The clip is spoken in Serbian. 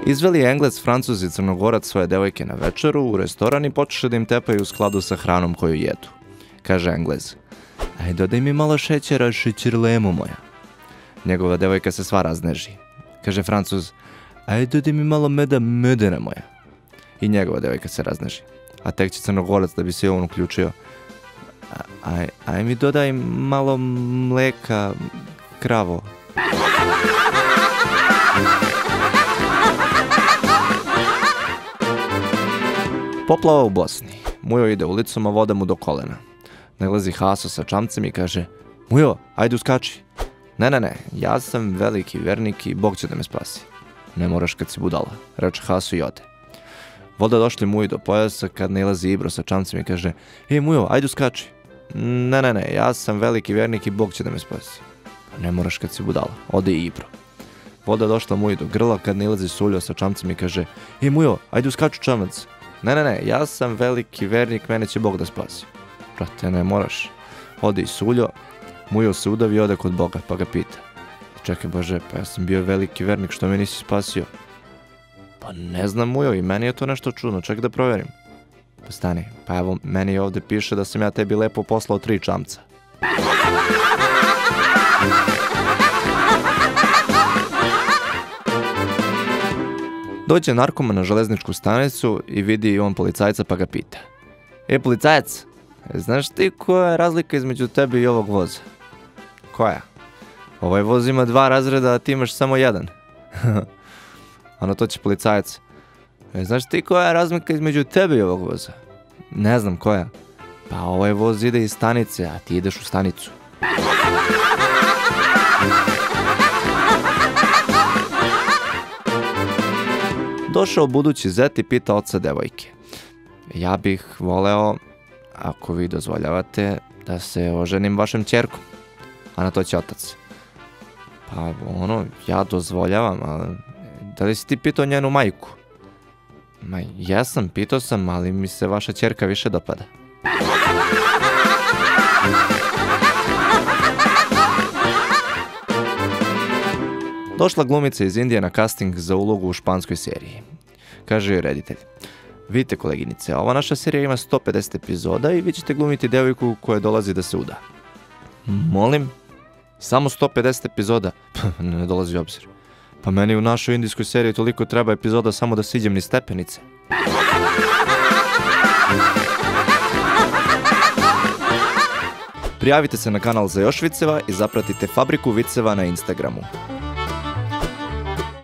Izveli Englez, Francuz i Crnogorac svoje devojke na večeru u restoran i počeše da im tepaju u skladu sa hranom koju jedu. Kaže Englez: "Aj, dodaj mi malo šećera, šećerlemu moja." Njegova devojka se sva razneži. Kaže Francuz: "Aj, dodaj mi malo meda, medena moja." I njegova devojka se razneži. A tek će Crnogorac da bi se i on uključio: Aj mi dodaj malo mleka, kravo." Poplava u Bosni. Mujo ide ulicom, a voda mu do kolena. Nailazi Haso sa čamcem i kaže: "Mujo, ajde uskači." Ne, ja sam veliki vernik i Bog će da me spasi." "Ne moraš kad si budala," reče Haso i ode. Voda došli Muji do pojasa kad nailazi Ibro sa čamcem i kaže: "Ej Mujo, ajde uskači." Ne, ja sam veliki vernik i Bog će da me spasi." "Ne moraš kad si budala," ode i Ibro. Voda došla Muji do grla kad nailazi Suljo sa čamcem i kaže: "Ej Mujo, ajde uskači čamac." Ne, ja sam veliki vernik, mene će Bog da spasi." "Brate, ne moraš." Ode i Suljo. Mujo se udavi i ode kod Boga, pa ga pita: "Čekaj Bože, pa ja sam bio veliki vernik, što me nisi spasio?" "Pa ne znam Mujo, i meni je to nešto čudno, ček da proverim." "Pa stani, pa evo, meni ovde piše da sam ja tebi lepo poslao 3 čamca." Dođe narkoman na železničku stanicu i vidi on policajca pa ga pita: Policajac, znaš ti koja je razlika između tebe i ovog voza?" "Koja?" "Ovaj voz ima 2 razreda, a ti imaš samo 1. A na to će policajac: "Znaš ti koja je razlika između tebe i ovog voza?" "Ne znam, koja?" "Pa ovaj voz ide iz stanice, a ti ideš u stanicu." Došao budući zet i pita oca devojke: "Ja bih voleo, ako vi dozvoljavate, da se oženim vašem ćerkom." A na to će otac: "Pa ja dozvoljavam, ali da li si ti pitao njenu majku?" "Ma jesam, pitao sam, ali mi se vaša ćerka više dopada." Došla glumica iz Indije na casting za ulogu u španskoj seriji. Kaže joj reditelj: "Vidite koleginice, ova naša serija ima 150 epizoda i vi ćete glumiti devojku koja dolazi da se uda." "Molim? Samo 150 epizoda?" "Ne dolazi u obzir." "Pa meni u našoj indijskoj seriji toliko treba epizoda samo da siđem niz stepenice." Prijavite se na kanal za još viceva i zapratite Fabriku viceva na Instagramu.